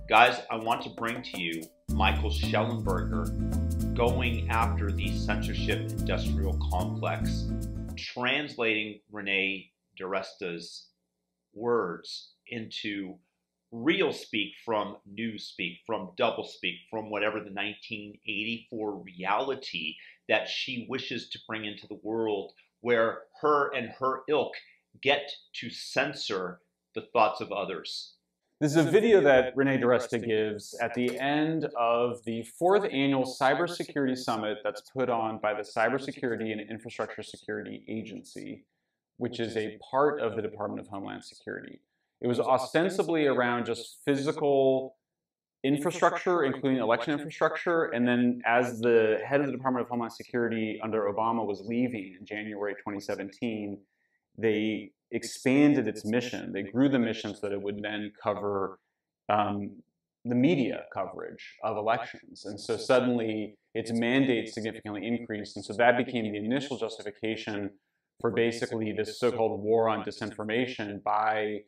Guys, I want to bring to you Michael Shellenberger going after the Censorship Industrial Complex, translating Renée DiResta's words into real speak from newspeak, from doublespeak, from whatever the 1984 reality that she wishes to bring into the world, where her and her ilk get to censor the thoughts of others. This is a video that Renée DiResta gives at the end of the 4th annual Cybersecurity Summit that's put on by the Cybersecurity and Infrastructure Security Agency, which is a part of the Department of Homeland Security. It was ostensibly around just physical infrastructure, including election infrastructure, and then as the head of the Department of Homeland Security under Obama was leaving in January 2017, they expanded its mission. They grew the mission so that it would then cover the media coverage of elections. And so suddenly its mandate significantly increased. And so that became the initial justification for basically this so-called war on disinformation by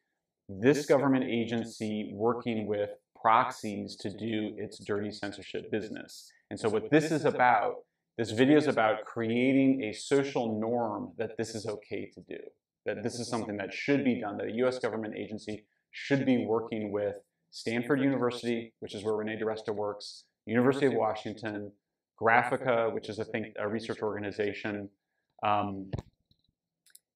this government agency working with proxies to do its dirty censorship business. And so what this is about, this video is about creating a social norm that this is okay to do, that this is something that should be done, that a US government agency should be working with Stanford University, which is where Renée DiResta works, University of Washington, Graphica, which is a research organization,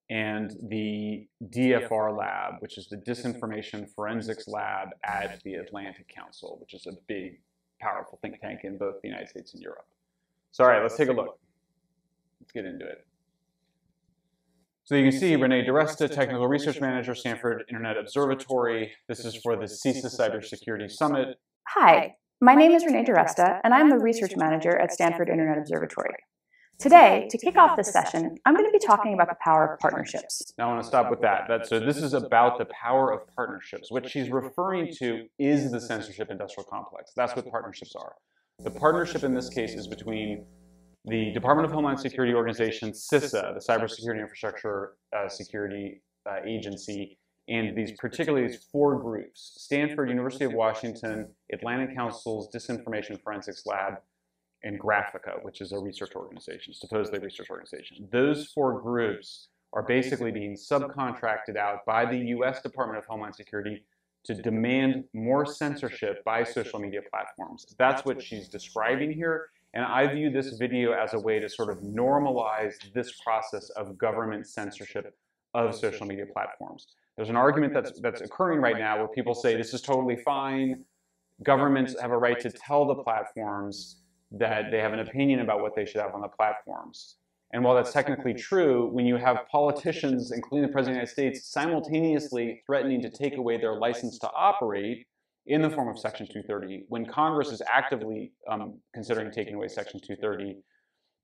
and the DFR lab, which is the Disinformation Forensics Lab at the Atlantic Council, which is a big, powerful think tank in both the United States and Europe. So all right, let's take a look. Let's get into it. So you can see Renée DiResta, Technical Research Manager, Stanford Internet Observatory. This is for the CISA Cybersecurity Summit. Hi, my name is Renée DiResta, and I'm the Research Manager at Stanford Internet Observatory. Today, to kick off this session, I'm going to be talking about the power of partnerships. Now I want to stop with that. So this is about the power of partnerships. What she's referring to is the censorship industrial complex. That's what partnerships are. The partnership in this case is between the Department of Homeland Security organization, CISA, the Cybersecurity Infrastructure Security Agency, and particularly these 4 groups: Stanford, University of Washington, Atlantic Council's Disinformation Forensics Lab, and Graphica, which is a research organization, supposedly a research organization. Those 4 groups are basically being subcontracted out by the US Department of Homeland Security to demand more censorship by social media platforms. That's what she's describing here. And I view this video as a way to sort of normalize this process of government censorship of social media platforms. There's an argument that's occurring right now where people say this is totally fine. Governments have a right to tell the platforms that they have an opinion about what they should have on the platforms. And while that's technically true, when you have politicians, including the President of the United States, simultaneously threatening to take away their license to operate in the form of Section 230, when Congress is actively considering taking away Section 230,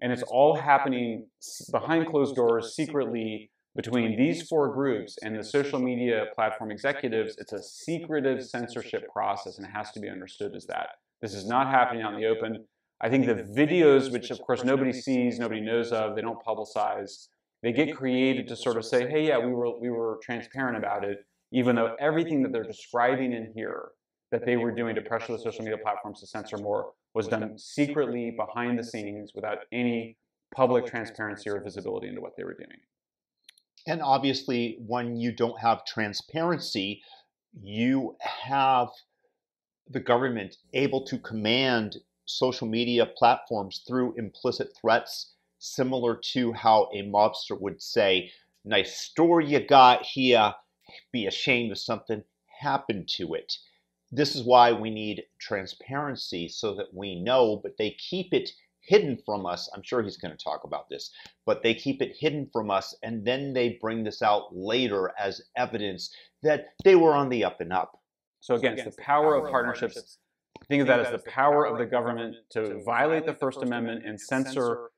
and it's all happening behind closed doors, secretly, between these 4 groups and the social media platform executives, it's a secretive censorship process, and it has to be understood as that. This is not happening out in the open. I think the videos, which of course nobody sees, nobody knows of, they don't publicize, they get created to sort of say, hey, yeah, we were transparent about it, even though everything that they're describing in here that they were doing to pressure the social media platforms to censor more was done secretly behind the scenes without any public transparency or visibility into what they were doing. And obviously, when you don't have transparency, you have the government able to command social media platforms through implicit threats, similar to how a mobster would say, nice story you got here, be ashamed if something happened to it. This is why we need transparency, so that we know, but they keep it hidden from us. I'm sure he's going to talk about this, but they keep it hidden from us, and then they bring this out later as evidence that they were on the up and up. So again, it's the power of partnerships. Think of that as the power of the government to violate the First Amendment and censor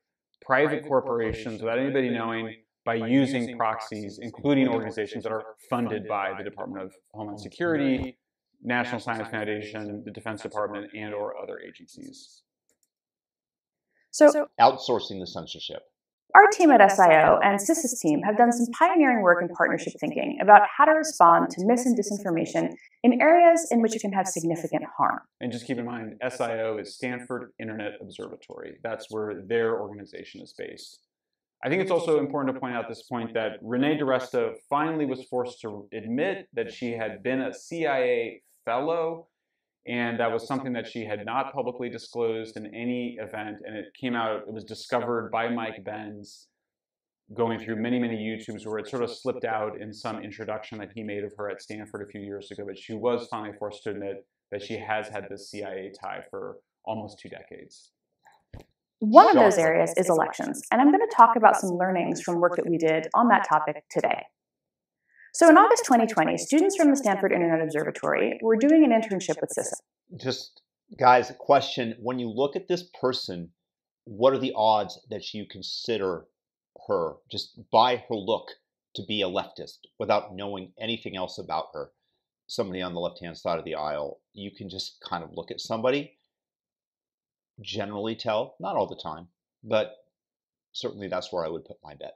private corporations without anybody knowing by using proxies, including organizations that are funded by the Department of Homeland Security, National Science Foundation, the Defense Department, and or other agencies. So outsourcing the censorship. Our team at SIO and CISA's team have done some pioneering work in partnership thinking about how to respond to mis and disinformation in areas in which it can have significant harm. And just keep in mind, SIO is Stanford Internet Observatory. That's where their organization is based. I think it's also important to point out at this point that Renée DiResta finally was forced to admit that she had been a CIA fellow, and that was something that she had not publicly disclosed in any event, and it came out, it was discovered by Mike Benz going through many, many YouTubes where it sort of slipped out in some introduction that he made of her at Stanford a few years ago, but she was finally forced to admit that she has had this CIA tie for almost 2 decades. One of those areas is elections, and I'm going to talk about some learnings from work that we did on that topic today. So in August 2020, students from the Stanford Internet Observatory were doing an internship with CISA. Just, guys, a question. When you look at this person, what are the odds that you consider her, just by her look, to be a leftist without knowing anything else about her? Somebody on the left-hand side of the aisle, you can just kind of look at somebody, generally tell, not all the time, but certainly that's where I would put my bet.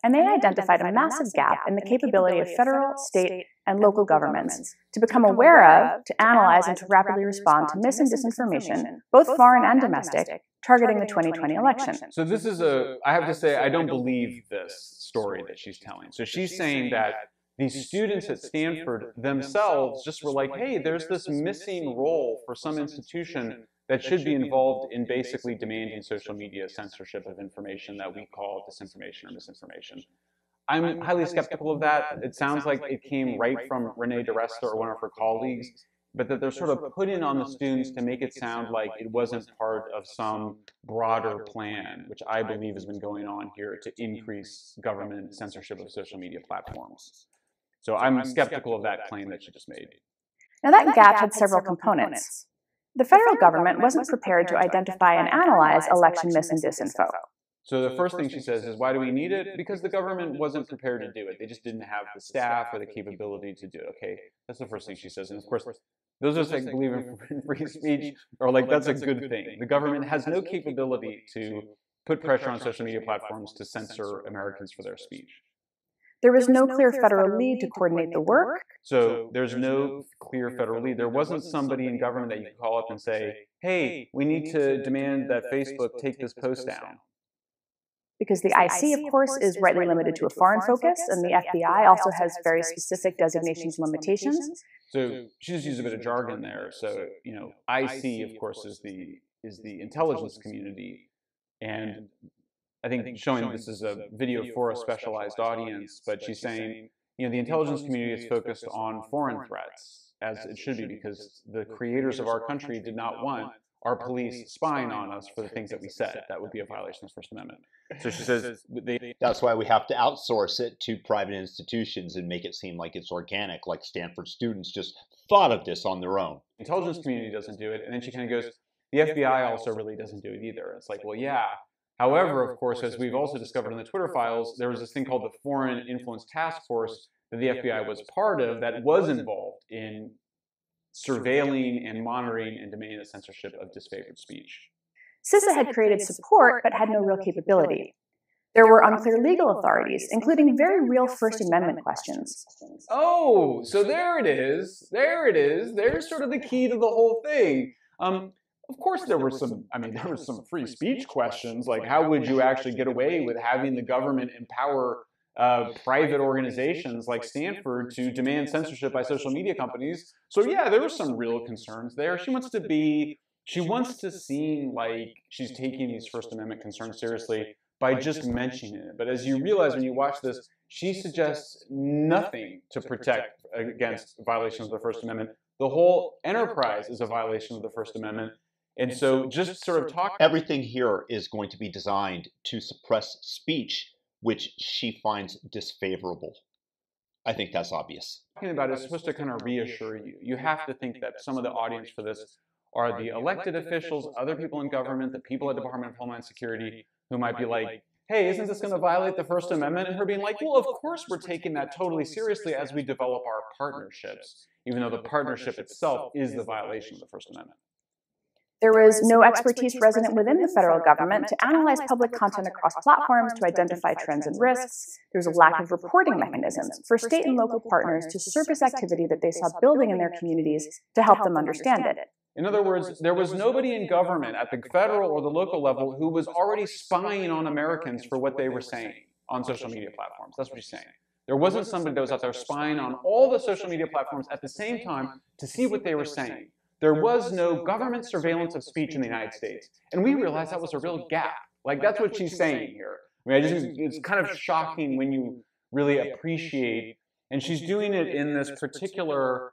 And they identified a massive gap in the capability of federal, state, and local governments to become aware of, to analyze, and to rapidly respond to mis and disinformation, both foreign and domestic, targeting the 2020 election. So this is I have to say, I don't believe this story that she's telling. So she's saying that these students at Stanford themselves just were like, hey, there's this missing role for some institution that should be involved in basically demanding social media censorship of information that we call disinformation or misinformation. I'm highly skeptical of that. It sounds like it came right from Renée DiResta or one of her colleagues, but that they're sort of putting on the students to make it sound like it wasn't part of some broader plan, which I believe has been going on here to increase government censorship of social media platforms. So I'm skeptical of that claim that she just made. Now that gap had several components. The federal government wasn't prepared to identify and analyze election mis and disinfo. So the first thing she says is, why do we need it? Because the government wasn't prepared to do it. They just didn't have the staff or the capability to do it. Okay, that's the first thing she says. And of course, those of us that believe in free speech are like, that's a good thing. The government has no capability to put pressure on social media platforms to censor Americans for their speech. There was no clear federal lead to coordinate the work. So there's no clear federal lead. There wasn't somebody in government that you could call up and say, hey, we need to demand that Facebook take this post down. Because the IC, of course, is rightly limited to a foreign focus, and the FBI also has very specific designations and limitations. So she just used a bit of jargon there. So, you know, IC, of course, is the intelligence community. And I think showing this is a video for a specialized audience, but she's saying, you know, the intelligence community is focused on foreign threats, as it should be, because the creators of our country did not want our police spying on us for the things that we said. That would be a violation of the First Amendment. So she says that's why we have to outsource it to private institutions and make it seem like it's organic, like Stanford students just thought of this on their own. The intelligence community doesn't do it, and then she kind of goes, the FBI also really doesn't do it either. It's like, well, yeah. However, of course, as we've also discovered in the Twitter files, there was this thing called the Foreign Influence Task Force that the FBI was part of that was involved in surveilling and monitoring and demanding the censorship of disfavored speech. CISA had created support but had no real capability. There were unclear legal authorities, including very real First Amendment questions. Oh, so there it is. There it is. There's sort of the key to the whole thing. Of course, there were some free speech questions, like how would you actually get away with having the government empower private organizations like Stanford to demand censorship by social media companies? So yeah, there were some real concerns there. She wants to seem like she's taking these First Amendment concerns seriously by just mentioning it. But as you realize when you watch this, she suggests nothing to protect against violations of the First Amendment. The whole enterprise is a violation of the First Amendment. And so just sort of talk. Everything here is going to be designed to suppress speech, which she finds disfavorable. I think that's obvious. Talking about it is supposed to kind of reassure you. You have to think that some of the audience for this are the elected officials, other people in government, the people at the Department of Homeland Security who might be like, hey, isn't this going to violate the First Amendment? And her being like, well, of course we're taking that totally seriously as we develop our partnerships, even though the partnership itself is the violation of the First Amendment. There was no expertise resident within the federal government to analyze public content across platforms to identify trends and risks. There was a lack of reporting mechanisms for state and local partners to surface activity that they saw building in their communities to help them understand it. In other words, there was nobody in government at the federal or the local level who was already spying on Americans for what they were saying on social media platforms. That's what she's saying. There wasn't somebody that was out there spying on all the social media platforms at the same time to see what they were saying. There was no government surveillance of speech in the United States. And we realized that was a real gap. Like, that's what she's saying here. I mean, it's kind of shocking when you really appreciate, and she's doing it in this particular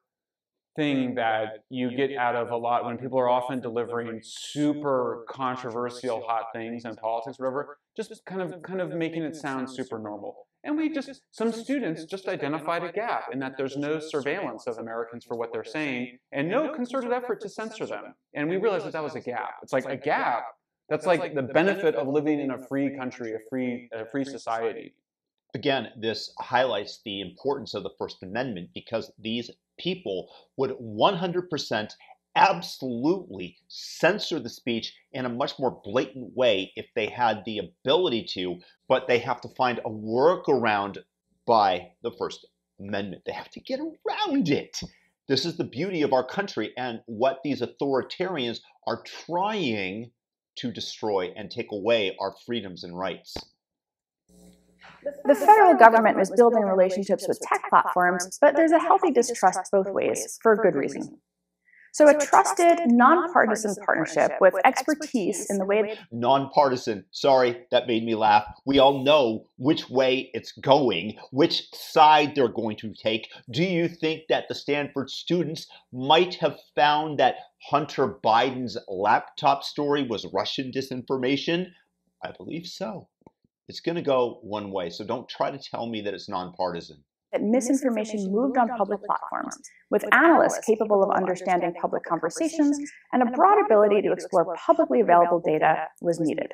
thing that you get out of a lot when people are often delivering super controversial hot things in politics or whatever, just kind of making it sound super normal. And some students just identified a gap in that there's no surveillance of Americans for what they're saying and no concerted effort to censor them. And we realized that was a gap. It's like a gap. That's like the benefit of living in a free country, a free society. Again, this highlights the importance of the First Amendment because these people would 100% absolutely censor the speech in a much more blatant way if they had the ability to, but they have to find a workaround by the First Amendment. They have to get around it. This is the beauty of our country and what these authoritarians are trying to destroy and take away our freedoms and rights. The federal government was building relationships with tech platforms, but there's a healthy distrust both ways, for good reason. So a trusted, nonpartisan partnership with expertise in the way... Nonpartisan. Sorry, that made me laugh. We all know which way it's going, which side they're going to take. Do you think that the Stanford students might have found that Hunter Biden's laptop story was Russian disinformation? I believe so. It's going to go one way, so don't try to tell me that it's nonpartisan. That misinformation moved on public platforms, with analysts capable of understanding public conversations and a broad ability to explore publicly available data was needed.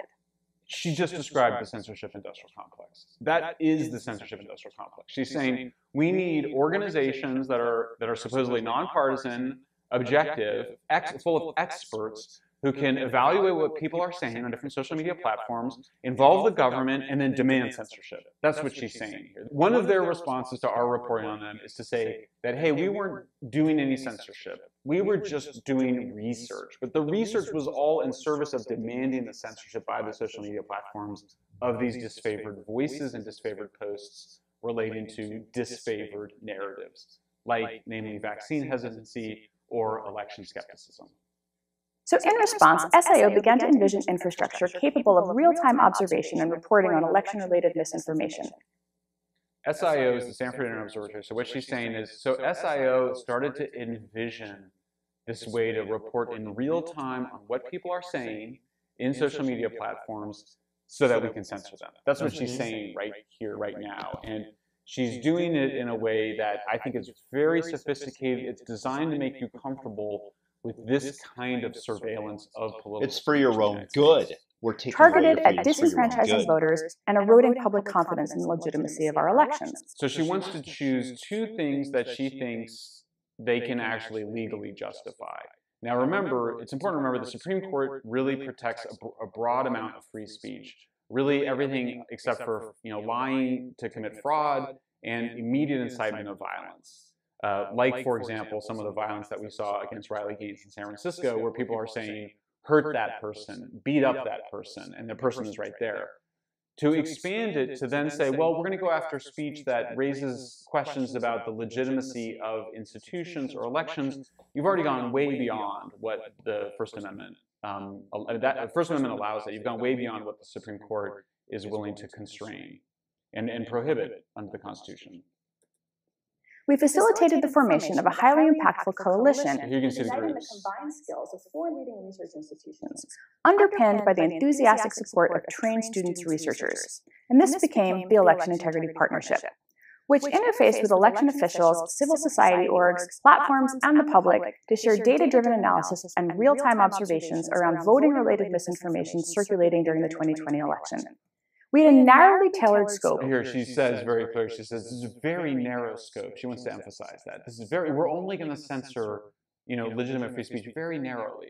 She just described the censorship industrial complex. That is the censorship industrial complex. She's saying we need organizations that are supposedly nonpartisan, objective, full of experts who can evaluate what people are saying on different social media platforms, involve the government, and then demand censorship. That's what she's saying here. One of their responses to our reporting on them is to say that, hey, we weren't doing any censorship. We were just doing research. But the research was all in service of demanding the censorship by the social media platforms of these disfavored voices and disfavored posts relating to disfavored narratives, like namely vaccine hesitancy or election skepticism. So in response, SIO began to envision infrastructure capable of real-time observation and reporting on election-related misinformation. SIO is the Stanford Internet Observatory. So what she's saying is, so SIO started to envision this way to report in real time on what people are saying in social media platforms so that we can censor them. That's what she's saying right here, right now. And she's doing it in a way that I think is very sophisticated. It's designed to make you comfortable with this kind of surveillance of political... It's for your own good. We're taking targeted at disenfranchising voters and eroding public confidence in the legitimacy of our elections. So she wants to choose two things that she thinks they can actually legally justify. Now remember, it's important to remember the Supreme Court really protects a broad amount of free speech. Really everything except for lying to commit fraud and immediate incitement of violence. Like, for example, some of the violence that we saw against Riley Gaines in San Francisco, where people are saying, hurt that person, beat up that person, and the person is right there. To expand it to then say, well, we're going to go after speech that raises questions about the legitimacy of institutions or elections, you've already gone way beyond what the First Amendment, the First Amendment allows that. You've gone way beyond what the Supreme Court is willing to constrain and prohibit under the Constitution. We facilitated the formation of a highly impactful coalition uniting the combined skills of 4 leading research institutions, underpinned by the enthusiastic support of trained students researchers. And this became the Election Integrity Partnership, which interfaced with election officials, civil society orgs, platforms, and the public to share data-driven analysis and real-time observations around voting-related misinformation circulating during the 2020 election. We had a narrowly tailored scope. Here she says very clearly, she says this is a very narrow scope. She wants to emphasize that. This is we're only going to censor, legitimate free speech very narrowly.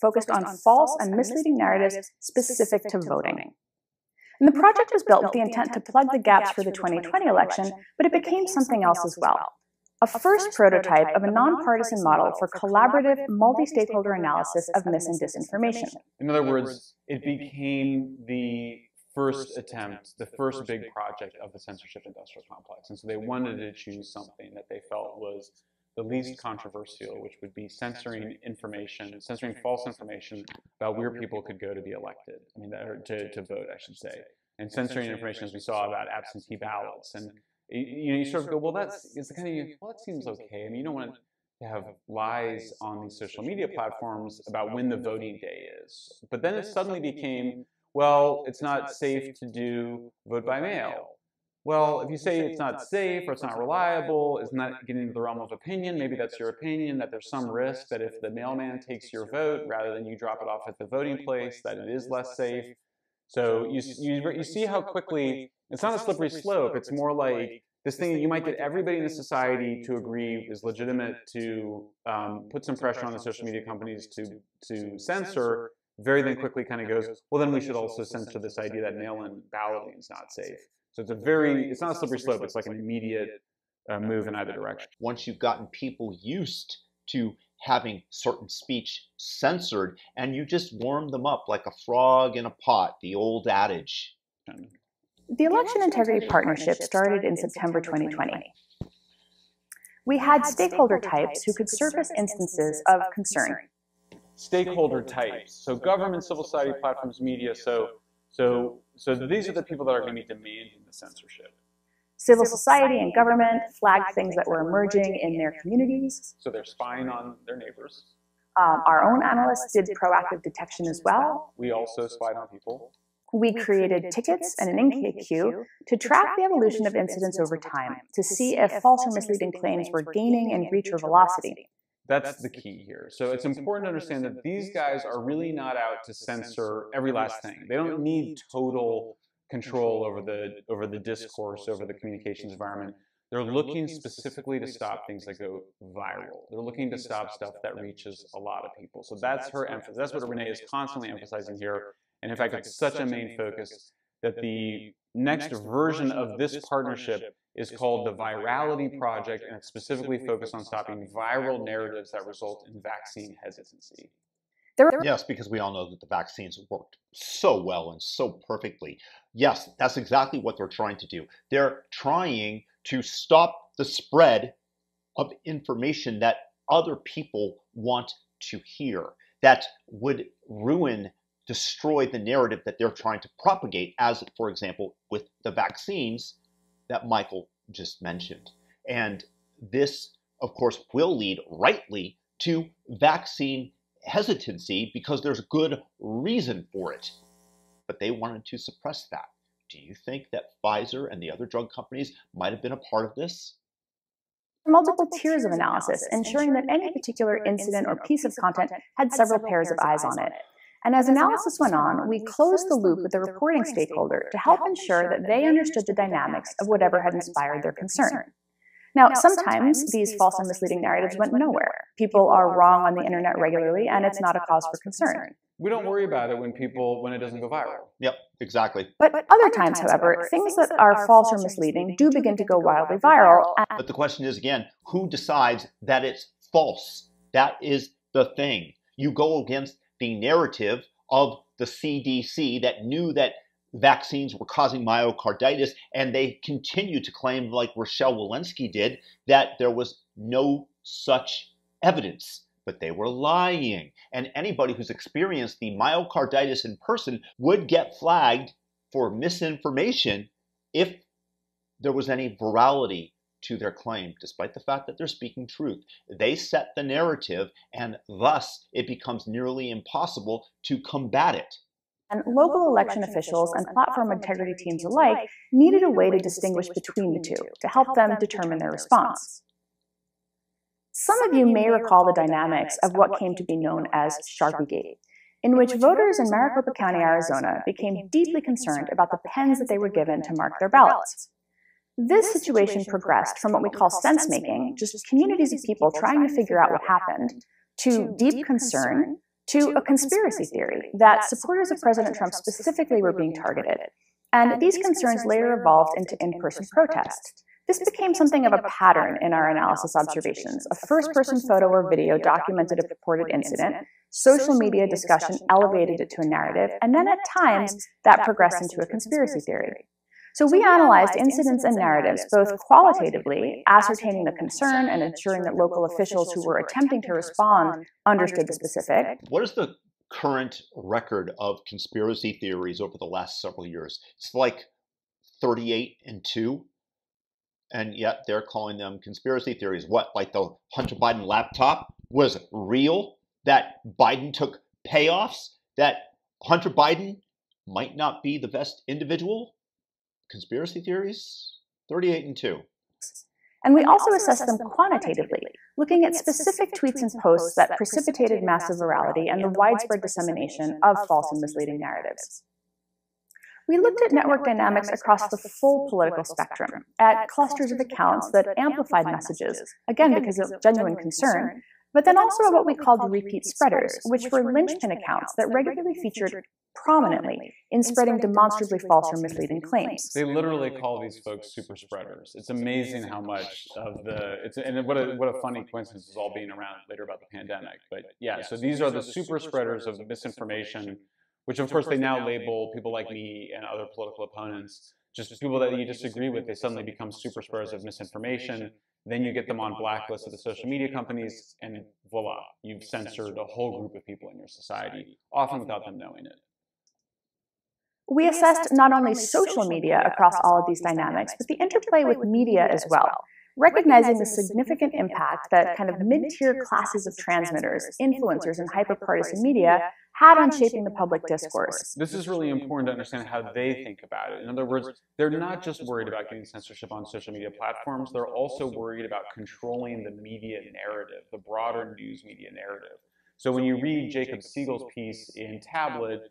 focused on false and misleading narratives specific to voting. And the project was built with the intent to plug the gaps for the 2020 election, but it became something else as well. A first prototype of a nonpartisan model for collaborative, multi-stakeholder analysis of mis and disinformation. In other words, it became the first attempt, the first big project of the Censorship Industrial Complex. And so they wanted to choose something that they felt was the least controversial, which would be censoring information, censoring false information about where people could go to be elected. I mean, to vote, I should say. And censoring information, as we saw, about absentee ballots. And you sort of go, well, that seems okay. I mean, you don't want to have lies on these social media platforms about when the voting day is. But then it suddenly became, well, it's not safe to do vote by mail. Well, if you say it's not safe or it's not reliable, it's not getting into the realm of opinion, maybe that's your opinion, that there's some risk that if the mailman takes your vote rather than you drop it off at the voting place, that it is less safe. So you see how quickly, it's not a slippery slope, it's more like this thing that you might get everybody in the society to agree is legitimate to put some pressure on the social media companies to censor, very then quickly kind of goes, well, then we should also censor this idea that mail-in balloting is not safe. So it's not a slippery slope, it's like an immediate move in either direction. Once you've gotten people used to having certain speech censored, and you just warm them up like a frog in a pot, the old adage. The Election Integrity Partnership started in September 2020. We had stakeholder types who could surface instances of concern. Stakeholder types, so government, civil society, platforms, media, so these are the people that are going to be demanding the censorship. Civil society and government flagged things that were emerging in their communities. So they're spying on their neighbors. Our own analysts did proactive detection as well. We also spied on people. We created tickets and an intake queue to track the evolution of incidents over time, to see if false or misleading claims were gaining in reach or velocity. That's the key here. So it's important to understand that these guys are really not out to censor every last thing. They don't need total control over the discourse, over the communications environment. They're looking specifically to stop things that go viral. They're looking to stop stuff that reaches a lot of people. So that's her emphasis. That's what Renée is constantly emphasizing here. And in fact, it's such a main focus that the next version of this partnership is called the Virality Project, and it's specifically focused on stopping viral narratives that result in vaccine hesitancy. Yes, because we all know that the vaccines worked so well and so perfectly. Yes, that's exactly what they're trying to do. They're trying to stop the spread of information that other people want to hear, that would destroy the narrative that they're trying to propagate, as, for example, with the vaccines that Michael just mentioned. And this, of course, will lead rightly to vaccine hesitancy because there's good reason for it. But they wanted to suppress that. Do you think that Pfizer and the other drug companies might have been a part of this? Multiple tiers of analysis, ensuring that any particular incident or piece of content had several pairs of eyes on it. And as analysis went on, we closed the loop with the reporting stakeholder to help ensure that they understood the dynamics of whatever had inspired their concern. Now, sometimes these false and misleading narratives went nowhere. People are wrong on the internet regularly, and it's not a cause for concern. We don't worry about it when it doesn't go viral. Yep, exactly. But other times, however, things that are false or misleading do begin to go wildly viral. But the question is, again, who decides that it's false? That is the thing. You go against the narrative of the CDC that knew that vaccines were causing myocarditis, and they continue to claim, like Rochelle Walensky did, that there was no such evidence. But they were lying. And anybody who's experienced the myocarditis in person would get flagged for misinformation if there was any virality to their claim, despite the fact that they're speaking truth. They set the narrative, and thus it becomes nearly impossible to combat it. And local election officials and platform integrity teams alike needed a way to distinguish between the two, to help them determine their response. Some of you may recall the dynamics of what came to be known as Sharpiegate, in which voters in Maricopa County, Arizona became deeply concerned about the pens that they were given to mark their ballots. This situation progressed from what we call sense-making, just communities of people trying to figure out what happened, to deep concern, to a conspiracy theory that supporters of President Trump specifically were being targeted. And these concerns later evolved into in-person protest. This became something of a pattern in our analysis observations. A first-person photo or video documented a purported incident, social media discussion elevated it to a narrative, and then at times that progressed into a conspiracy theory. So we analyzed incidents and narratives both qualitatively, ascertaining the concern and ensuring that local officials who were attempting to respond understood the specific. What is the current record of conspiracy theories over the last several years? It's like 38-2, and yet they're calling them conspiracy theories. What, like the Hunter Biden laptop was real? That Biden took payoffs? That Hunter Biden might not be the best individual? Conspiracy theories, 38-2. And we also assessed them quantitatively, looking at specific tweets and posts that precipitated massive virality and the widespread dissemination of false and misleading narratives. We looked at network dynamics across the full political spectrum, at clusters of accounts that amplified messages, again because of genuine concern, but then also at what we called repeat spreaders, which were linchpin accounts that regularly featured prominently in spreading demonstrably false or misleading claims. They literally call these folks super spreaders. It's amazing how much of and what a funny coincidence is all being around later about the pandemic. But yeah, so these are the super spreaders of misinformation, which of course they now label people like me and other political opponents, just people that you disagree with, they suddenly become super spreaders of misinformation. Then you get them on blacklists of the social media companies, and voila, you've censored a whole group of people in your society, often without them knowing it. We assessed not only social media across all of these dynamics, but the interplay with media as well, recognizing the significant impact that kind of mid-tier classes of transmitters, influencers, and hyper-partisan media had on shaping the public discourse. This is really important to understand how they think about it. In other words, they're not just worried about getting censorship on social media platforms, they're also worried about controlling the media narrative, the broader news media narrative. So when you read Jacob Siegel's piece in Tablet,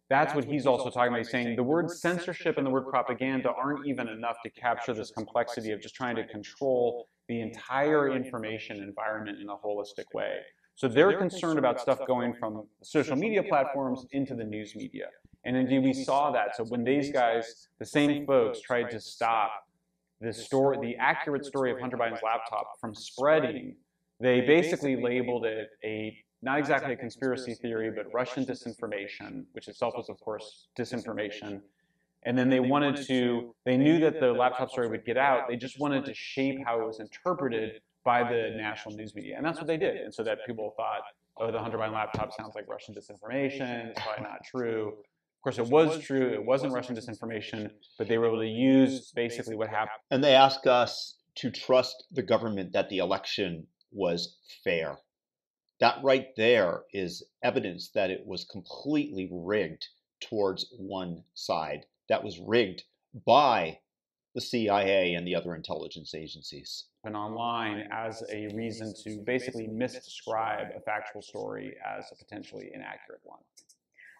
that's what he's also talking about. He's saying the word censorship and the word propaganda aren't even enough to capture this complexity of just trying to control the entire information environment in a holistic way. So they're concerned about stuff going from social media platforms into the news media. And indeed, we saw that. So when these guys, the same folks, tried to stop the accurate story of Hunter Biden's laptop from spreading, they basically labeled it not exactly a conspiracy theory, but Russian disinformation, which itself was, of course, disinformation. And then they knew that the laptop story would get out. They just wanted to shape how it was interpreted by the national news media. And that's what they did. And so that people thought, oh, the Hunter Biden laptop sounds like Russian disinformation. It's probably not true. Of course, it was true. It wasn't Russian disinformation, but they were able to use basically what happened. And they ask us to trust the government that the election was fair. That right there is evidence that it was completely rigged towards one side. That was rigged by the CIA and the other intelligence agencies. And online as a reason to basically misdescribe a factual story as a potentially inaccurate one.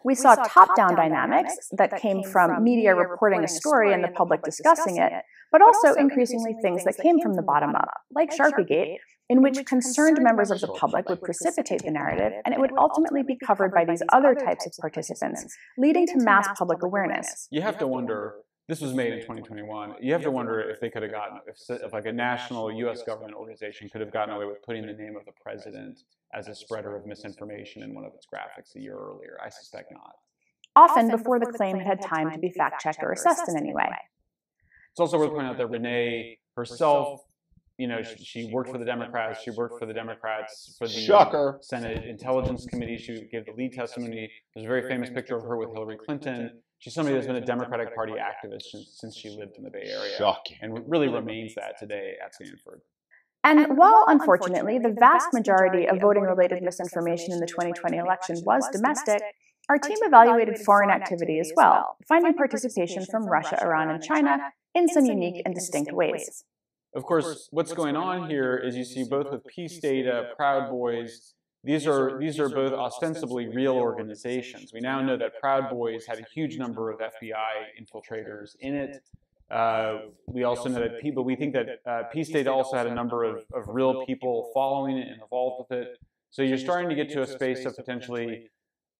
We saw top-down dynamics that came from media reporting a story and the public discussing it, but also increasingly things that came from the bottom up, like Sharpiegate, in which concerned members of the public would precipitate the narrative, and it would ultimately be covered by these other types of participants, leading to mass public awareness. You have to wonder, this was made in 2021, you have to wonder if they could have gotten, if like a national US government organization could have gotten away with putting the name of the president as a spreader of misinformation in one of its graphics a year earlier. I suspect not. Often before the claim had time to be fact-checked or assessed in any way. It's also worth pointing out that Renée herself, you know, she worked for the Democrats. She worked for the Democrats for the Senate Intelligence Committee. She gave the lead testimony. There's a very famous picture of her with Hillary Clinton. She's somebody that's been a Democratic Party activist since she lived in the Bay Area. Shocking. And really remains that today at Stanford. And while, unfortunately, the vast majority of voting-related misinformation in the 2020 election was domestic, our team evaluated foreign activity as well, finding participation from Russia, Iran, and China in some unique and distinct ways. Of course, what's going on here is you see both with Peace Data, Proud Boys, these are both ostensibly real organizations. We now know that Proud Boys had a huge number of FBI infiltrators in it. We also know that we think that Peace Data also had a number of real people following it and involved with it. So you're starting to get to a space of potentially,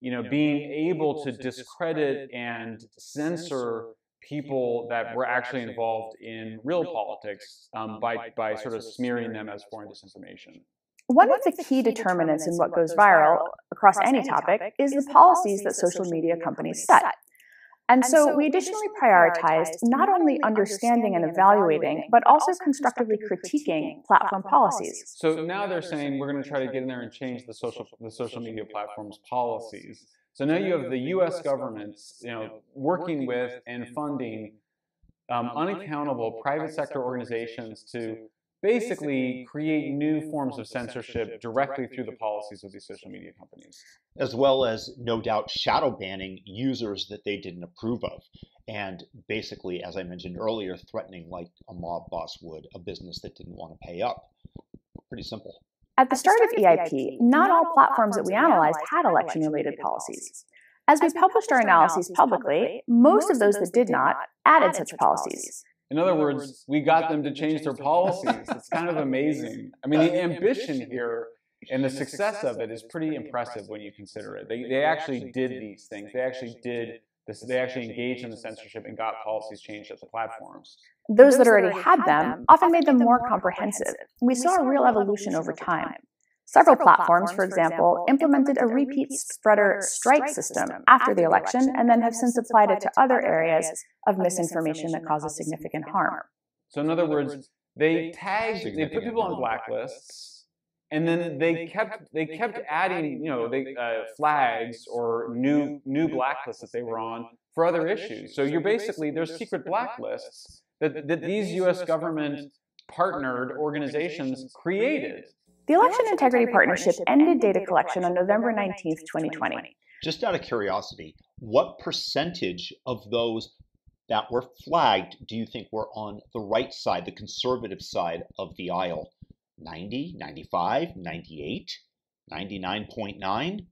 being able to discredit and censor people that were actually involved in real politics by sort of smearing them as foreign disinformation. One of the key determinants in what goes viral across any topic is the policies that social media companies set. And so we additionally prioritized not only understanding and evaluating, but also constructively critiquing platform policies. So now they're saying we're going to try to get in there and change the social media platforms' policies. So now you have the U.S. government, working with and funding unaccountable private sector organizations to basically create new forms of censorship directly through the policies of these social media companies. As well as, no doubt, shadow banning users that they didn't approve of. And basically, as I mentioned earlier, threatening like a mob boss would a business that didn't want to pay up. Pretty simple. At the start of EIP, not all platforms that we analyzed had election-related policies. As we published our analyses publicly, most of those that did not added such policies. In other words, we got them to change their policies. It's kind of amazing. I mean, the ambition here and the success of it is pretty impressive when you consider it. They actually did these things. They actually did this. They actually engaged in the censorship and got policies changed at the platforms. Those that already had them often made them more comprehensive. We saw a real evolution over time. Several platforms, for example, implemented a repeat spreader strike system after the election and then have since applied it to other areas of misinformation that causes significant harm. So in other words, they put people on blacklists, and then they kept adding, flags or new blacklists that they were on for other issues. So you're basically, there's secret blacklists that these U.S. government partnered organizations created. The Election Integrity Partnership ended data collection on November 19, 2020. Just out of curiosity, what percentage of those that were flagged do you think were on the right side, the conservative side of the aisle? 90, 95, 98, 99.9?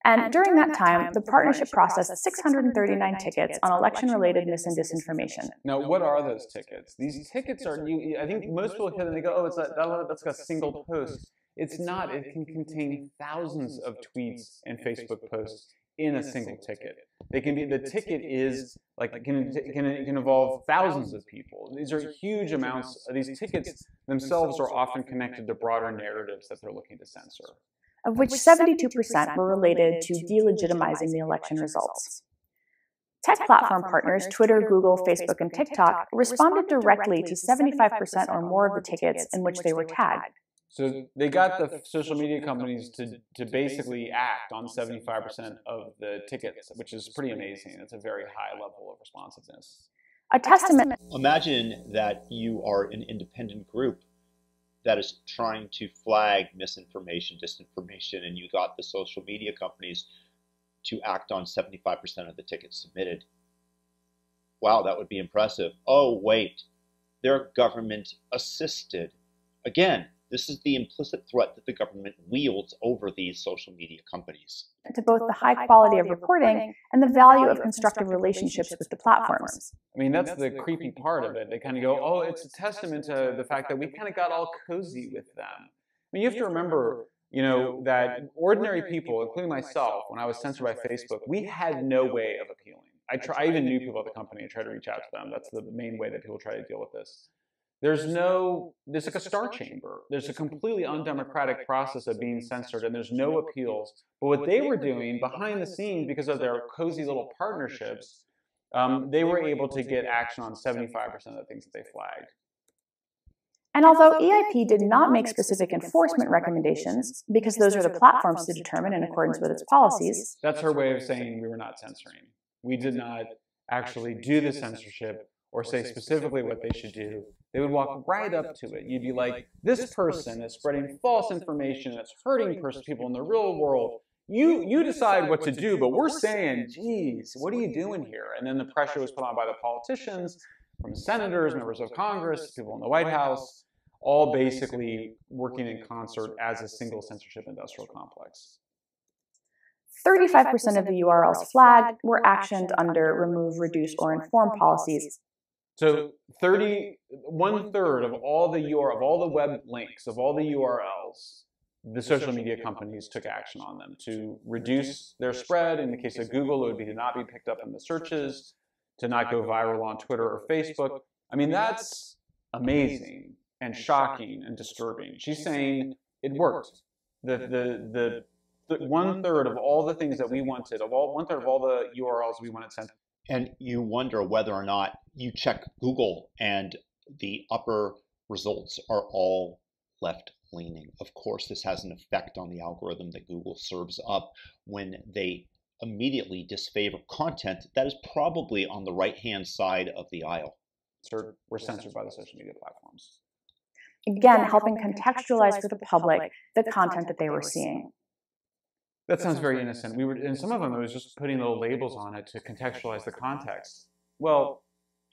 And during that time, the partnership processed 639 tickets on election-related mis and disinformation. Now, what are those tickets? These tickets are, I think most people hear them and they go, oh, that's a single post. It's not. It can contain thousands of tweets and Facebook posts in a single ticket. The ticket is can involve thousands of people. These are huge amounts. These tickets themselves are often connected to broader narratives that they're looking to censor, of which 72% were related to delegitimizing the election results. Tech platform partners, Twitter, Google, Facebook, and TikTok, responded directly to 75% or more of the tickets in which they were tagged. So they got the social media companies to basically act on 75% of the tickets, which is pretty amazing. It's a very high level of responsiveness. A testament. Imagine that you are an independent group that is trying to flag misinformation, disinformation, and you got the social media companies to act on 75% of the tickets submitted. Wow, that would be impressive. Oh, wait, they're government assisted. Again, this is the implicit threat that the government wields over these social media companies. To both the high quality of reporting and the value of constructive relationships with the platforms. I mean, that's the creepy part of it. They kind of go, oh, it's a testament to the fact that we kind of got all cozy with them. I mean, you have to remember, that ordinary people, including myself, when I was censored by Facebook, we had no way of appealing. I even knew people at the company and tried to reach out to them. That's the main way that people try to deal with this. There's like a star chamber. There's a completely undemocratic process of being censored, and there's no appeals. But what they were doing behind the scenes, because of their cozy little partnerships, they were able to get action on 75% of the things that they flagged. And although EIP did not make specific enforcement recommendations, because those are the platforms to determine in accordance with its policies. That's her way of saying we were not censoring. We did not actually do the censorship or say specifically what they should do. They would walk right up to it. You'd be like, this person is spreading false information that's hurting people in the real world. You decide what to do, but we're saying, geez, what are you doing here? And then the pressure was put on by the politicians, from senators, members of Congress, people in the White House, all basically working in concert as a single censorship industrial complex. 35% of the URLs flagged were actioned under remove, reduce, or inform policies. So 1/3 of all the web links, of all the URLs, the social media companies took action on them to reduce their spread. In the case of Google, it would be to not be picked up in the searches, to not go viral on Twitter or Facebook. I mean, that's amazing and shocking and disturbing. She's saying it worked. The 1/3 of all the things that we wanted, 1/3 of all the URLs we wanted sent. And you wonder whether or not you check Google and the upper results are all left-leaning. Of course, this has an effect on the algorithm that Google serves up when they immediately disfavor content that is probably on the right-hand side of the aisle. We're censored by the social media platforms. Again, helping contextualize for the public the content that they were seeing. That sounds very innocent. And some of them, it was just putting little labels on it to contextualize the context. Well,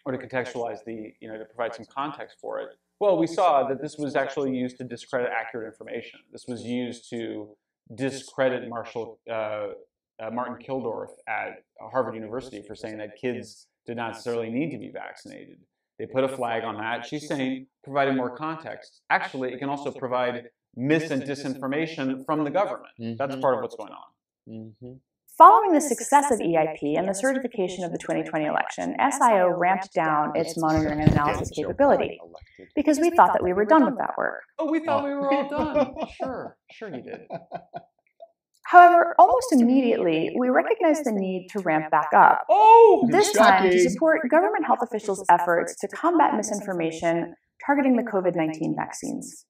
or to contextualize to provide some context for it. Well, we saw that this was actually used to discredit accurate information. This was used to discredit Martin Kildorff at Harvard University for saying that kids did not necessarily need to be vaccinated. They put a flag on that. She's saying, providing more context. Actually, it can also provide mis and disinformation from the government. That's part of what's going on. Following the success of EIP and the certification of the 2020 election, SIO ramped down its monitoring and analysis capability because we thought that we were done with that work. Oh, we thought we were all done. Sure you did. However, almost immediately, we recognized the need to ramp back up. This time to support government health officials' efforts to combat misinformation targeting the COVID-19 vaccines.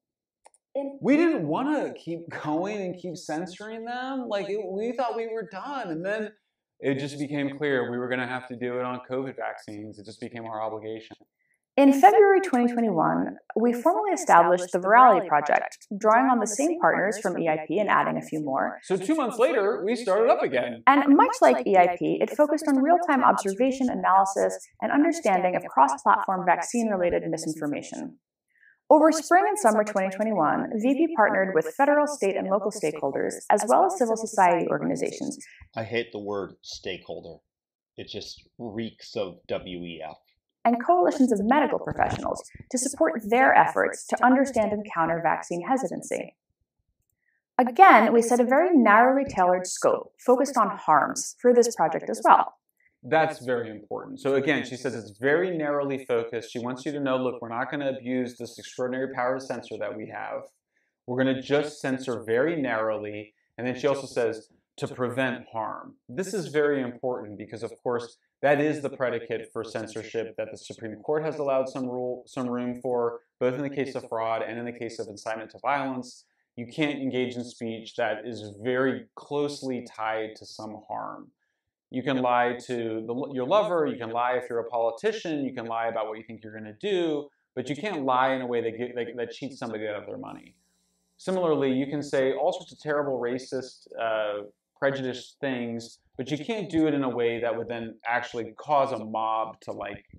We didn't want to keep going and keep censoring them. We thought we were done. And then it just became clear we were going to have to do it on COVID vaccines. It just became our obligation. In February 2021, we formally established the Virality Project, drawing on the same partners from EIP and adding a few more. So 2 months later, we started up again. And much like EIP, it focused on real-time observation, analysis, and understanding of cross-platform vaccine-related misinformation. Over spring and summer 2021, VP partnered with federal, state, and local stakeholders, as well as civil society organizations. I hate the word stakeholder. It just reeks of WEF. And coalitions of medical professionals to support their efforts to understand and counter vaccine hesitancy. Again, we set a very narrowly tailored scope focused on harms for this project as well. That's very important. So again, she says it's very narrowly focused. She wants you to know, look, we're not going to abuse this extraordinary power to censor that we have. We're going to just censor very narrowly. And then she also says to prevent harm. This is very important because, of course, that is the predicate for censorship that the Supreme Court has allowed some room for, both in the case of fraud and in the case of incitement to violence. You can't engage in speech that is very closely tied to some harm. You can lie to your lover, you can lie if you're a politician, you can lie about what you think you're going to do, but you can't lie in a way that cheats somebody out of their money. Similarly, you can say all sorts of terrible racist, prejudiced things, but you can't do it in a way that would then actually cause a mob to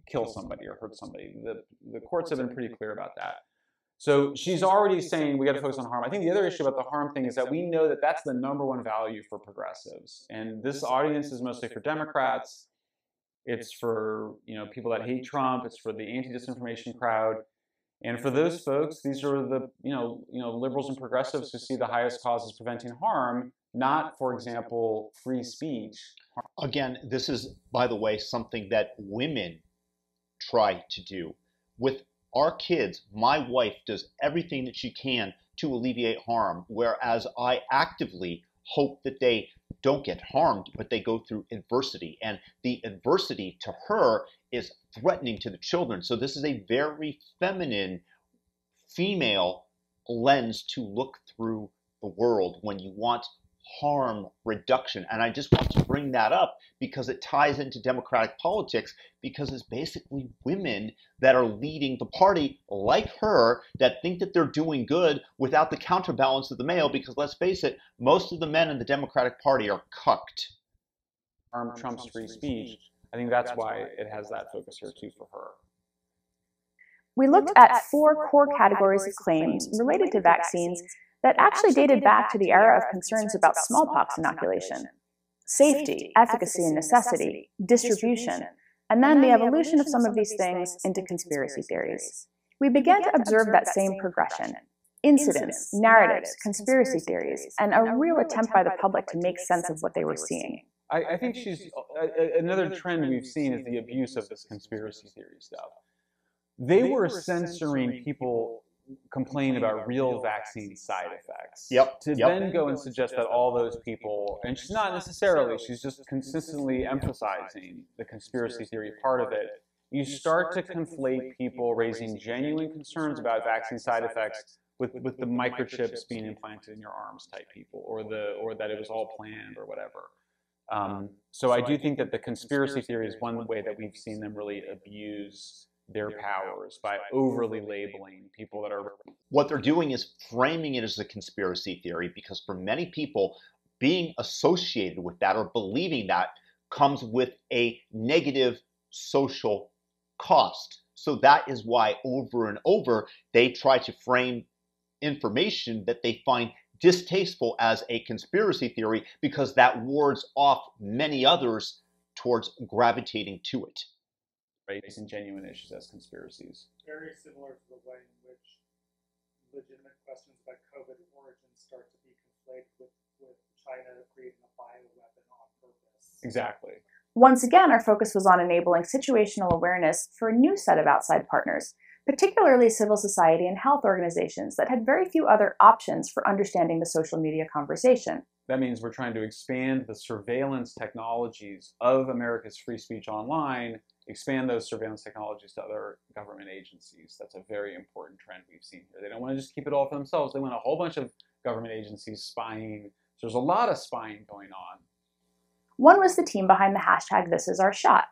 kill somebody or hurt somebody. The courts have been pretty clear about that. So she's already saying we got to focus on harm. I think the other issue about the harm thing is that we know that that's the #1 value for progressives. And this audience is mostly for Democrats. It's for people that hate Trump. It's for the anti-disinformation crowd. And for those folks, these are the liberals and progressives who see the highest cause as preventing harm, not, for example, free speech. Again, this is, by the way, something that women try to do. With our kids, my wife does everything that she can to alleviate harm, whereas I actively hope that they don't get harmed, but they go through adversity. And the adversity to her is threatening to the children. So this is a very feminine, female lens to look through the world when you want harm reduction. And I just want to bring that up because it ties into democratic politics, because it's basically women that are leading the party like her that think that they're doing good without the counterbalance of the male, because let's face it, most of the men in the Democratic Party are cucked. Harm Trump's free speech. I think that's why it has that focus here too for her. We looked at 4 core categories of claims related to vaccines that actually dated back to the era of concerns about smallpox inoculation: safety, efficacy and necessity, distribution, and then the evolution of some of these things into conspiracy theories. We began to observe that same progression. incidents, narratives, conspiracy theories, and a real attempt by the public to make sense of what they were seeing. I think she's another trend we've seen is the abuse of this conspiracy theory stuff. They were censoring people complaining about real vaccine side effects. To then go and suggest that all those people, and she's not necessarily, she's just consistently emphasizing the conspiracy theory part of it. You start to conflate people raising genuine concerns about vaccine side effects with the microchips being implanted in your arms type people, or that it was all planned or whatever. So I do think that the conspiracy theory is one way that we've seen them really abuse their powers by overly labeling people that are... What they're doing is framing it as a conspiracy theory, because for many people, being associated with that or believing that comes with a negative social cost. So that is why over and over they try to frame information that they find distasteful as a conspiracy theory, because that wards off many others towards gravitating to it. Raising genuine issues as conspiracies. Very similar to the way in which legitimate questions about COVID origins start to be conflated with China creating a bioweapon on purpose. Exactly. Once again, our focus was on enabling situational awareness for a new set of outside partners, particularly civil society and health organizations that had very few other options for understanding the social media conversation. That means we're trying to expand the surveillance technologies of America's free speech online, expand those surveillance technologies to other government agencies. That's a very important trend we've seen here. They don't want to just keep it all for themselves. They want a whole bunch of government agencies spying. So there's a lot of spying going on. One was the team behind the hashtag #ThisIsOurShot,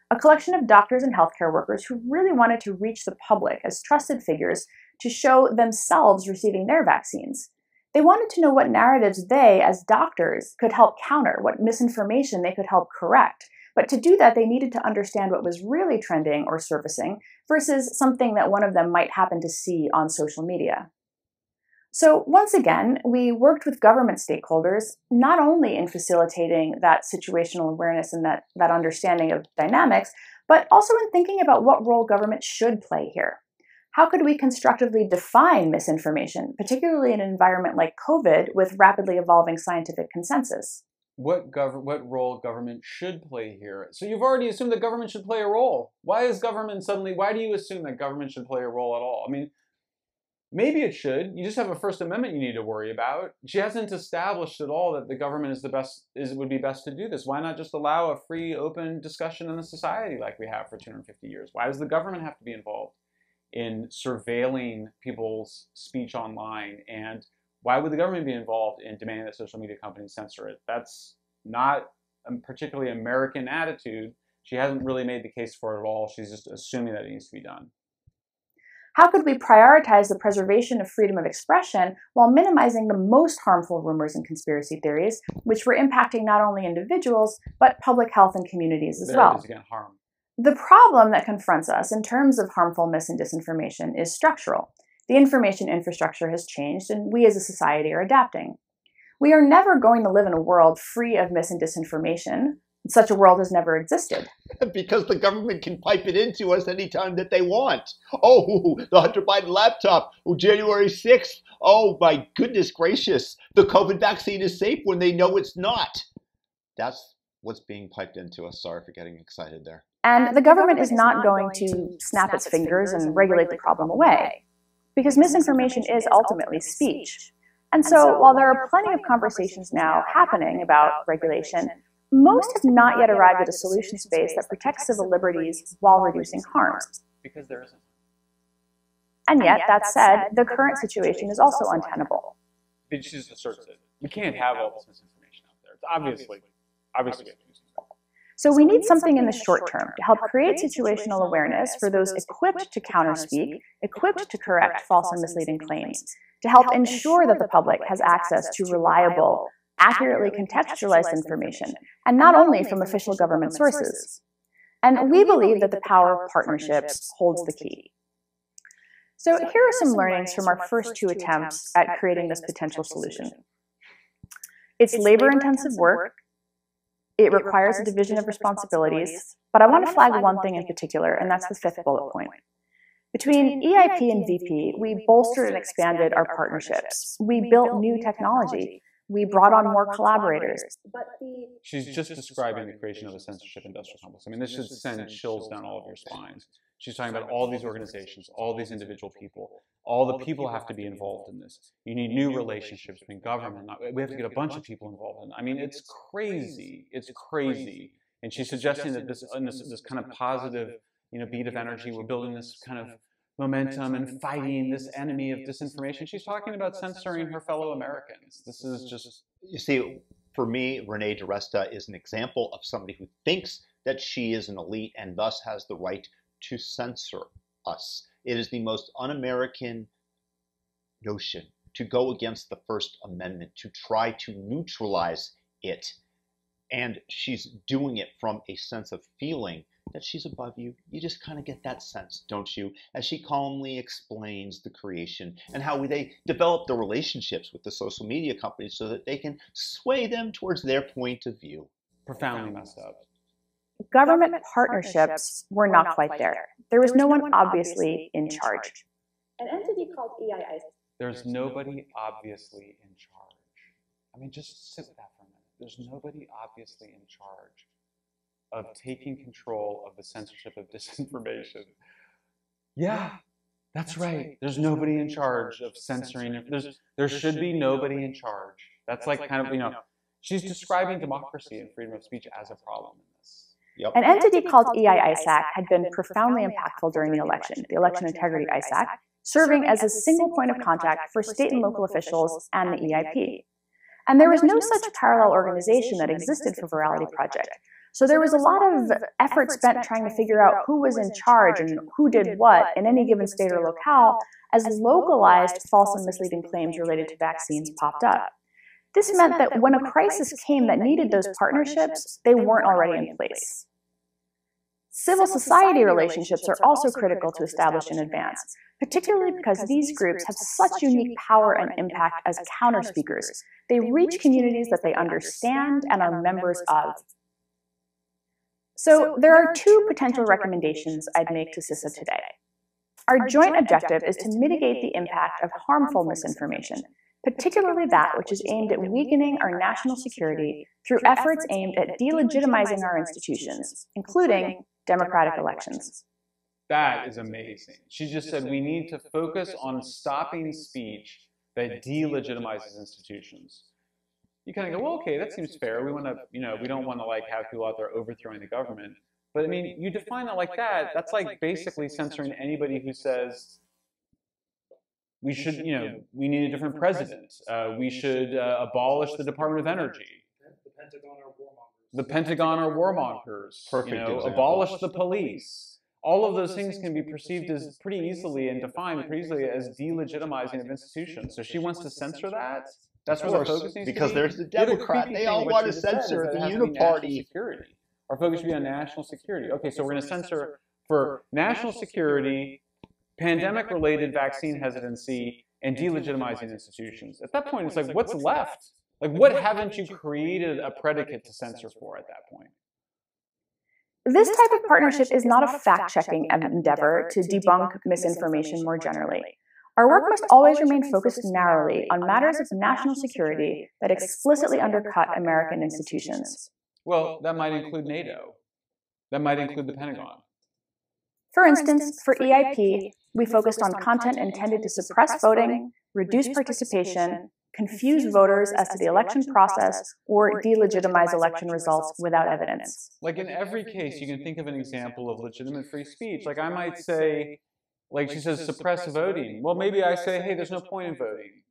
a collection of doctors and healthcare workers who really wanted to reach the public as trusted figures to show themselves receiving their vaccines. They wanted to know what narratives they, as doctors, could help counter, what misinformation they could help correct. But to do that, they needed to understand what was really trending or surfacing versus something that one of them might happen to see on social media. So once again, we worked with government stakeholders, not only in facilitating that situational awareness and that understanding of dynamics, but also in thinking about what role government should play here. How could we constructively define misinformation, particularly in an environment like COVID with rapidly evolving scientific consensus? What role government should play here? So you've already assumed that government should play a role. Why is government suddenly, why do you assume that government should play a role at all? I mean, maybe it should. You just have a First Amendment you need to worry about. She hasn't established at all that the government would be best to do this. Why not just allow a free, open discussion in the society like we have for 250 years? Why does the government have to be involved in surveilling people's speech online? And why would the government be involved in demanding that social media companies censor it? That's not a particularly American attitude. She hasn't really made the case for it at all. She's just assuming that it needs to be done. How could we prioritize the preservation of freedom of expression while minimizing the most harmful rumors and conspiracy theories, which were impacting not only individuals, but public health and communities as well? There it is again, harm. The problem that confronts us in terms of harmful mis and disinformation is structural. The information infrastructure has changed, and we as a society are adapting. We are never going to live in a world free of mis and disinformation. Such a world has never existed. Because the government can pipe it into us anytime that they want. Oh, the Hunter Biden laptop. Oh, January 6th. Oh, my goodness gracious. The COVID vaccine is safe when they know it's not. That's what's being piped into us. Sorry for getting excited there. And the government is not going to snap its fingers and regulate the problem away, because misinformation is ultimately speech. And so while there are plenty of conversations now happening about regulation, most have not yet arrived at a solution space that protects civil liberties while reducing harms. Because there isn't. And yet, that said, the current situation is also untenable. It just asserts it. We can't have all this misinformation out there. It's obviously. So we need something in the short term to help create situational awareness for those equipped to counterspeak, equipped to correct false and misleading claims, to help ensure that the public has access to reliable, accurately contextualized information, and not only from official government sources. And we believe that the power of partnerships holds the key. So here are some learnings from our first two attempts at creating this potential solution. It's labor-intensive work. It requires a division of responsibilities, but I want to flag one thing in particular, and that's the fifth bullet point. Between EIP and VP, we bolstered and expanded our partnerships. We built new technology. We brought on more collaborators. She's just describing the creation of a censorship industrial complex. I mean, this should send chills down all of your spines. She's talking about all these organizations, all these individual people. All the people have to be involved in this. You need new relationships between government. We have to get a bunch of people involved in it. I mean, it's crazy. It's crazy. And she's suggesting that this kind of positive, beat of energy, we're building this kind of momentum and fighting this enemy of disinformation. She's talking about censoring her fellow Americans. This is just... You see, for me, Renée DiResta is an example of somebody who thinks that she is an elite and thus has the right to censor us. It is the most un-American notion to go against the First Amendment, to try to neutralize it. And she's doing it from a sense of feeling that she's above you. You just kind of get that sense, don't you? As she calmly explains the creation and how they develop the relationships with the social media companies so that they can sway them towards their point of view. Profoundly messed up. Government partnerships were not quite there. There was no one obviously in charge. An entity called EII. There's nobody obviously in charge. I mean, just sit with that for a minute. There's nobody obviously in charge of taking control of the censorship of disinformation. Yeah, that's right. There's nobody in charge of censoring. There should be nobody in charge. That's like kind of, she's describing democracy and freedom of speech as a problem in this. Yep. An entity called EI-ISAC had been profoundly impactful during the election integrity ISAC, serving as a single point of contact for state and local officials and the EIP. And there was no such parallel organization that existed for Virality Project. So there was a lot of effort spent trying to figure out who was in charge and who did what in any given state or locale as localized false and misleading claims related to vaccines popped up. This meant that when a crisis came that needed those partnerships, they weren't already in place. Civil society relationships are also critical to establish in advance, particularly because these groups have such unique power and impact as counter-speakers. They reach communities that they understand and are members of. So there are two potential recommendations I'd make to CISA today. Our joint objective is to mitigate the impact of harmful misinformation, particularly that which is aimed at weakening our national security through efforts aimed at delegitimizing our institutions, including democratic elections. That is amazing. She just said we need to focus on stopping speech that delegitimizes institutions. You kind of go, well, okay, that seems fair. We want to, we don't want to have people out there overthrowing the government. But I mean, you define it like that. That's like basically censoring anybody who says we should, we need a different president. We should abolish the Department of Energy. The Pentagon are warmongers. Perfect example. Abolish the police. All of those things can be perceived as pretty easily and defined pretty easily as delegitimizing of institutions. So she wants to censor that? That's where the focus needs to be? Because there's the Democrat. They all want to censor the uni-party. Our focus should be on national security. Okay, so we're going to censor for national security, pandemic-related vaccine hesitancy, and delegitimizing institutions. At that point, it's like, what's left? Like, what haven't you created a predicate to censor for at that point? This type of partnership is not a fact-checking endeavor to debunk misinformation more generally. Our work must always remain focused narrowly on matters of national security that explicitly undercut American institutions. Well, that might include NATO. That might include the Pentagon. For instance, for EIP, we focused on content intended to suppress voting, reduce participation, confuse voters as to the election process, or delegitimize election results without evidence. Like in every case, you can think of an example of legitimate free speech. Like I might say, like she says, suppress voting. Well, maybe I say, hey, there's no point in voting.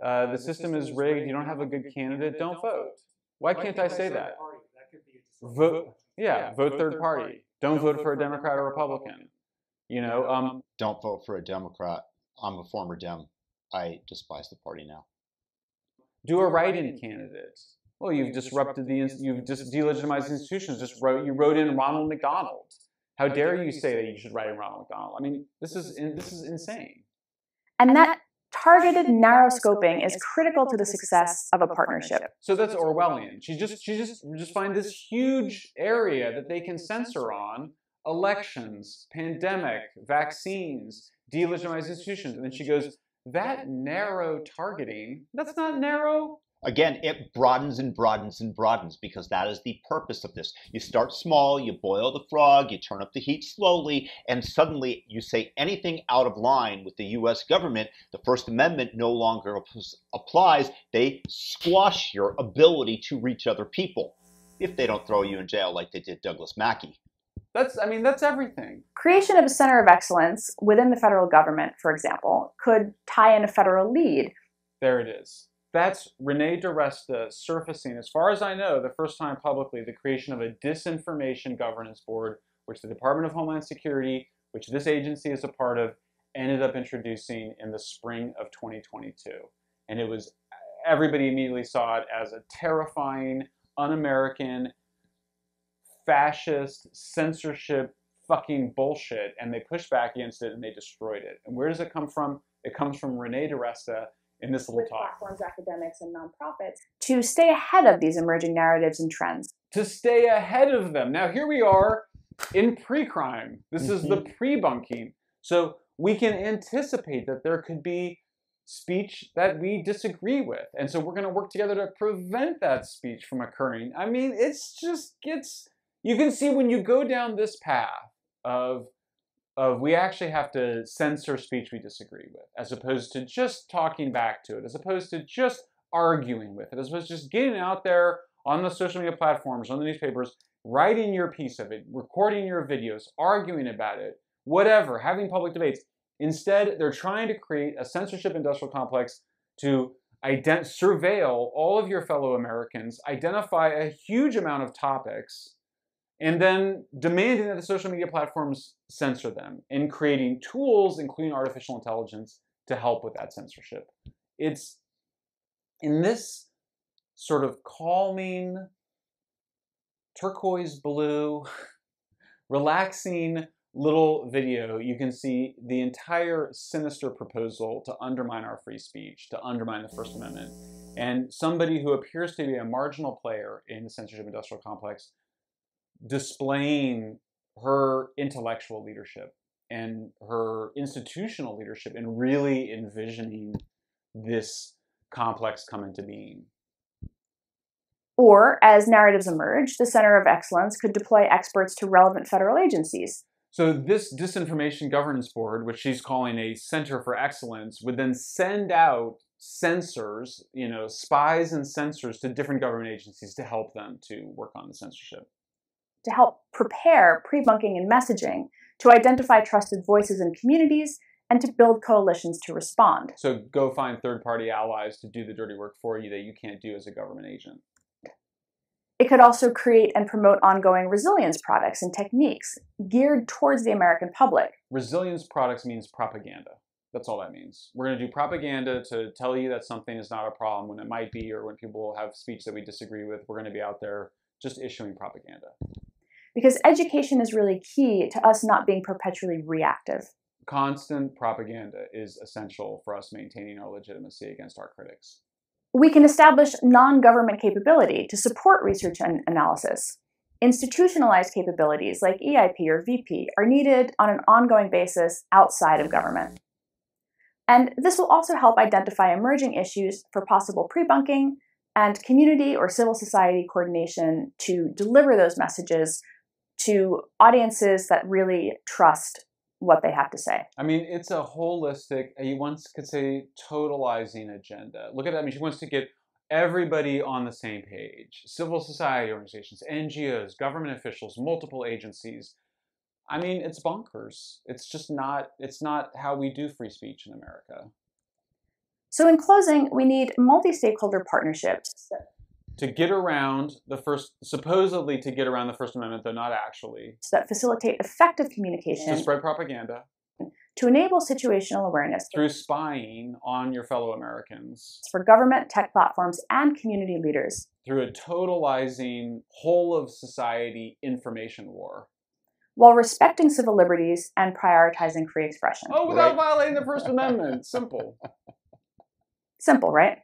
The system is rigged. You don't have a good candidate. Don't vote. Why can't I say that? Vote, vote third party. Don't vote for a Democrat or Republican. Don't vote for a Democrat. I'm a former Dem. I despise the party now. Do a write-in candidate. Well, you've disrupted you've just delegitimized institutions. You wrote in Ronald McDonald. How dare you say that you should write in Ronald McDonald? I mean, this is insane. And that targeted narrow scoping is critical to the success of a partnership. So that's Orwellian. She just find this huge area that they can censor on elections, pandemic, vaccines, delegitimized institutions. And then she goes, that narrow targeting, that's not narrow. Again, it broadens and broadens and broadens because that is the purpose of this. You start small, you boil the frog, you turn up the heat slowly, and suddenly you say anything out of line with the US government, the First Amendment no longer applies. They squash your ability to reach other people if they don't throw you in jail like they did Douglas Mackey. That's everything. Creation of a center of excellence within the federal government, for example, could tie in a federal lead. There it is. That's Renée DiResta surfacing, as far as I know, the first time publicly, the creation of a disinformation governance board, which the Department of Homeland Security, which this agency is a part of, ended up introducing in the spring of 2022. And it was, everybody immediately saw it as a terrifying, un-American, fascist, censorship fucking bullshit, and they pushed back against it and they destroyed it. And where does it come from? It comes from Renée DiResta in this little talk. Platforms, academics, and nonprofits to stay ahead of these emerging narratives and trends. To stay ahead of them. Now here we are in pre-crime. This is the pre-bunking. So we can anticipate that there could be speech that we disagree with. And so we're going to work together to prevent that speech from occurring. I mean, it's just gets, you can see when you go down this path of we actually have to censor speech we disagree with, as opposed to just talking back to it, as opposed to just arguing with it, as opposed to just getting out there on the social media platforms, on the newspapers, writing your piece of it, recording your videos, arguing about it, whatever, having public debates. Instead, they're trying to create a censorship industrial complex to surveil all of your fellow Americans, identify a huge amount of topics, and then demanding that the social media platforms censor them and creating tools, including artificial intelligence, to help with that censorship. It's in this sort of calming, turquoise blue, relaxing little video, you can see the entire sinister proposal to undermine our free speech, to undermine the First Amendment. And somebody who appears to be a marginal player in the censorship industrial complex displaying her intellectual leadership and her institutional leadership and really envisioning this complex come into being. Or, as narratives emerge, the Center of Excellence could deploy experts to relevant federal agencies. So this Disinformation Governance Board, which she's calling a Center for Excellence, would then send out censors, spies and censors to different government agencies to help them to work on the censorship. To help prepare pre-bunking and messaging, to identify trusted voices in communities, and to build coalitions to respond. So go find third-party allies to do the dirty work for you that you can't do as a government agent. It could also create and promote ongoing resilience products and techniques geared towards the American public. Resilience products means propaganda. That's all that means. We're going to do propaganda to tell you that something is not a problem when it might be, or when people have speech that we disagree with. We're going to be out there just issuing propaganda. Because education is really key to us not being perpetually reactive. Constant propaganda is essential for us maintaining our legitimacy against our critics. We can establish non-government capability to support research and analysis. Institutionalized capabilities like EIP or VP are needed on an ongoing basis outside of government. And this will also help identify emerging issues for possible pre-bunking and community or civil society coordination to deliver those messages to audiences that really trust what they have to say. I mean, it's a holistic, you once could say, totalizing agenda. Look at that. I mean, she wants to get everybody on the same page. Civil society organizations, NGOs, government officials, multiple agencies. I mean, it's bonkers. It's just not, it's not how we do free speech in America. So in closing, we need multi-stakeholder partnerships to get around the supposedly to get around the First Amendment, though not actually. That facilitate effective communication. To spread propaganda. To enable situational awareness. Through spying on your fellow Americans. For government, tech platforms, and community leaders. Through a totalizing whole of society information war. While respecting civil liberties and prioritizing free expression. Oh, without violating the First Amendment. Simple. Simple, right?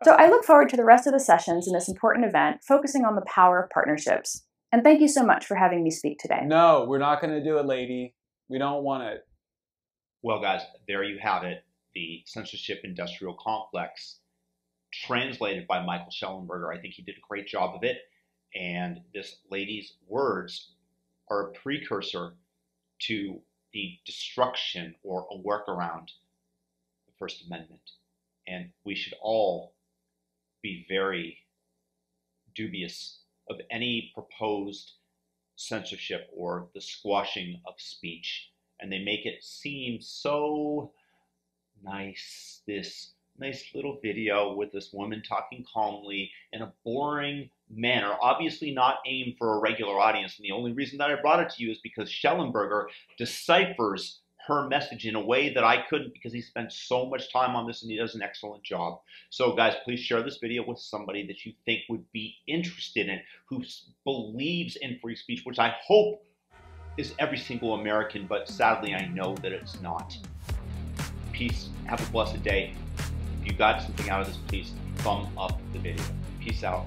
So I look forward to the rest of the sessions in this important event, focusing on the power of partnerships. And thank you so much for having me speak today. No, we're not going to do it, lady. We don't want it. Well, guys, there you have it. The Censorship Industrial Complex, translated by Michael Shellenberger. I think he did a great job of it. And this lady's words are a precursor to the destruction or a workaround the First Amendment. And we should all be very dubious of any proposed censorship or the squashing of speech. And they make it seem so nice, this nice little video with this woman talking calmly in a boring manner, obviously not aimed for a regular audience. And the only reason that I brought it to you is because Shellenberger deciphers her message in a way that I couldn't, because he spent so much time on this and he does an excellent job. So guys, please share this video with somebody that you think would be interested in, who believes in free speech, which I hope is every single American, but sadly I know that it's not. Peace. Have a blessed day. If you got something out of this, please thumb up the video. Peace out.